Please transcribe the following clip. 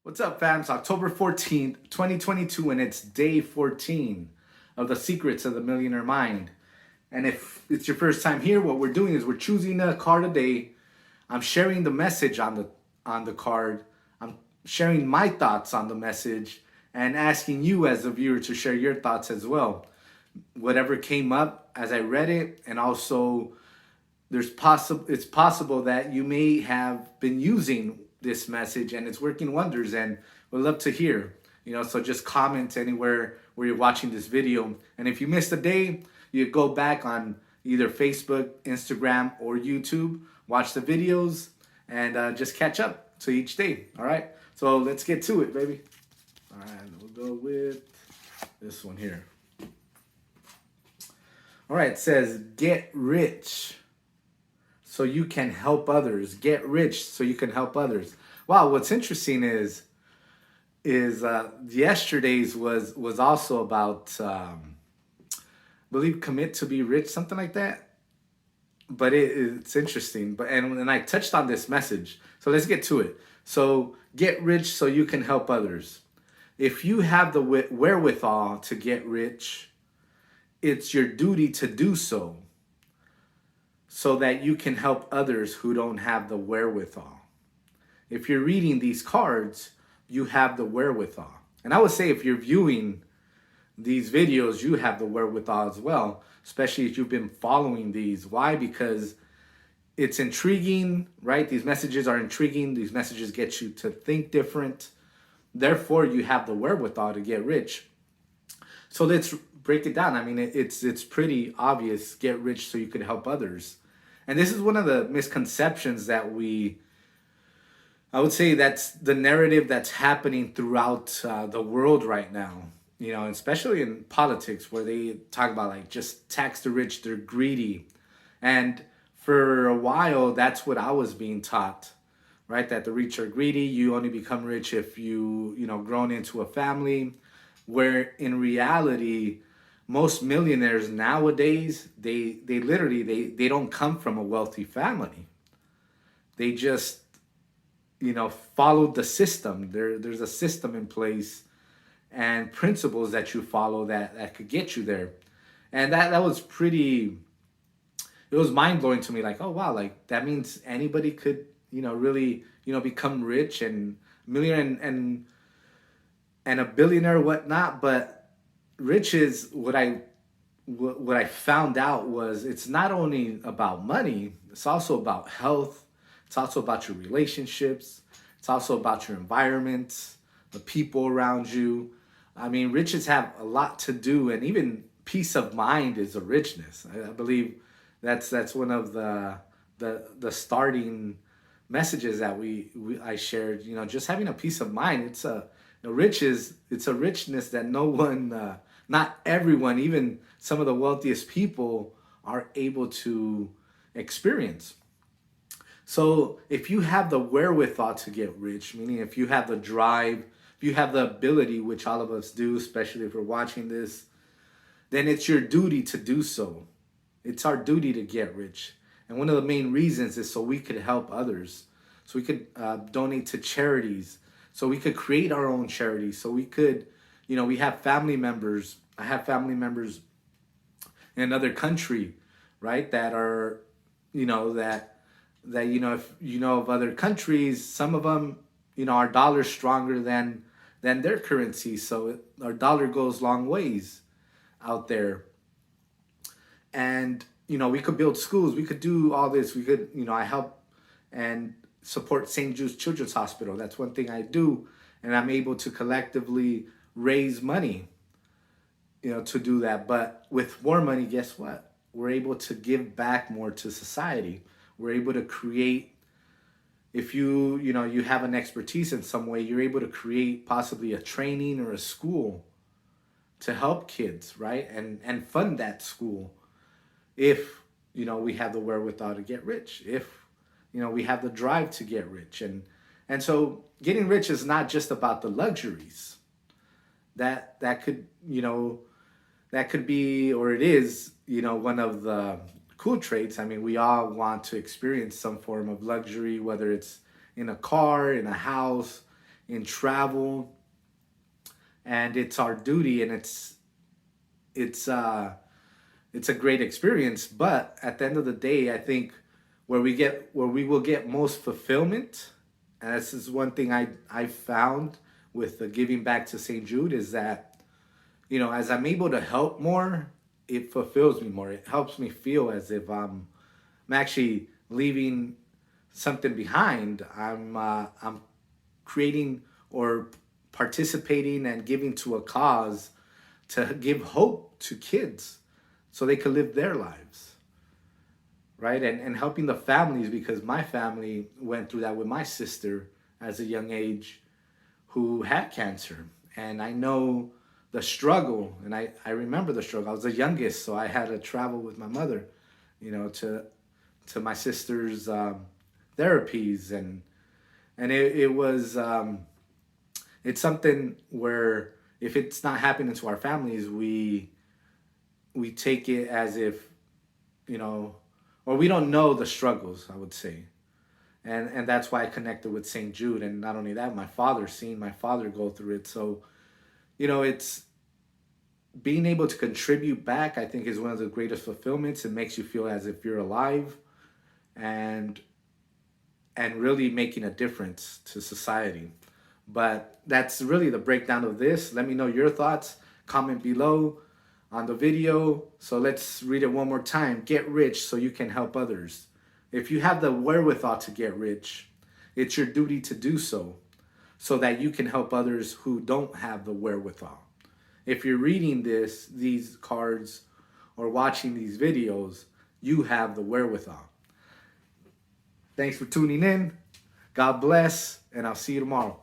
What's up, fam? It's October 14th, 2022, and it's day 14 of the Secrets of the Millionaire Mind. And if it's your first time here, what we're doing is we're choosing a card a day. I'm sharing the message on the card. I'm sharing my thoughts on the message and asking you as a viewer to share your thoughts as well. Whatever came up as I read it, and also it's possible that you may have been using this message and it's working wonders, and we'd love to hear, so just comment anywhere where you're watching this video. And if you missed a day, you go back on either Facebook, Instagram, or YouTube, watch the videos, and just catch up to each day. All right, so let's get to it, baby. All right, we'll go with this one here. All right, it says get rich so you can help others. Get rich so you can help others. Wow, what's interesting is yesterday's was also about I believe commit to be rich, something like that. But it's interesting. And I touched on this message. So let's get to it. So get rich so you can help others. If you have the wherewithal to get rich, it's your duty to do so that you can help others who don't have the wherewithal. If you're reading these cards, you have the wherewithal. And I would say if you're viewing these videos, you have the wherewithal as well, especially if you've been following these. Why? Because it's intriguing, right? These messages are intriguing. These messages get you to think different. Therefore, you have the wherewithal to get rich. So let's break it down. I mean, it's pretty obvious. Get rich so you can help others. And this is one of the misconceptions that I would say that's the narrative that's happening throughout the world right now, especially in politics, where they talk about like just tax the rich, they're greedy. And for a while, that's what I was being taught, right? That the rich are greedy. You only become rich if grown into a family, where in reality, most millionaires nowadays, they literally don't come from a wealthy family. They just, followed the system. There's a system in place and principles that you follow that could get you there. And that was it was mind blowing to me. Like, oh wow, like that means anybody could, really, become rich and millionaire and a billionaire, whatnot. But rich is what I found out was it's not only about money, it's also about health. It's also about your relationships. It's also about your environment, the people around you. I mean, riches have a lot to do, and even peace of mind is a richness. I believe that's one of the starting messages that I shared. Just having a peace of mind. It's a richness that no one, not everyone, even some of the wealthiest people are able to experience. So if you have the wherewithal to get rich, meaning if you have the drive, if you have the ability, which all of us do, especially if we're watching this, then it's your duty to do so. It's our duty to get rich. And one of the main reasons is so we could help others. So we could donate to charities. So we could create our own charities. So we could, we have family members. I have family members in another country, right? That are, if of other countries, some of them, our dollar's stronger than their currency. So our dollar goes long ways out there. And, we could build schools. We could do all this. We could, I help and support St. Jude's Children's Hospital. That's one thing I do. And I'm able to collectively raise money, to do that. But with more money, guess what? We're able to give back more to society. We're able to create, if you have an expertise in some way, you're able to create possibly a training or a school to help kids, right? And fund that school if, we have the wherewithal to get rich, if, we have the drive to get rich. And so getting rich is not just about the luxuries. That could be, or it is, one of the cool traits. I mean, we all want to experience some form of luxury, whether it's in a car, in a house, in travel, and it's our duty, and it's it's a great experience. But at the end of the day, I think where we will get most fulfillment, and this is one thing I found with the giving back to St. Jude, is that, you know, as I'm able to help more, it fulfills me more. It helps me feel as if I'm actually leaving something behind. I'm creating or participating and giving to a cause to give hope to kids so they could live their lives, right? And helping the families, because my family went through that with my sister as a young age, who had cancer. And I know the struggle, and I remember the struggle. I was the youngest, so I had to travel with my mother, you know, to my sister's therapies, and it was it's something where if it's not happening to our families, we take it as if, you know, or we don't know the struggles, I would say. And that's why I connected with St. Jude. And not only that, my father, seeing my father go through it. So, you know, it's being able to contribute back, I think, is one of the greatest fulfillments. It makes you feel as if you're alive, and really making a difference to society. But that's really the breakdown of this. Let me know your thoughts. Comment below on the video. So let's read it one more time. Get rich so you can help others. If you have the wherewithal to get rich, it's your duty to do so, so that you can help others who don't have the wherewithal. If you're reading these cards, or watching these videos, you have the wherewithal. Thanks for tuning in. God bless, and I'll see you tomorrow.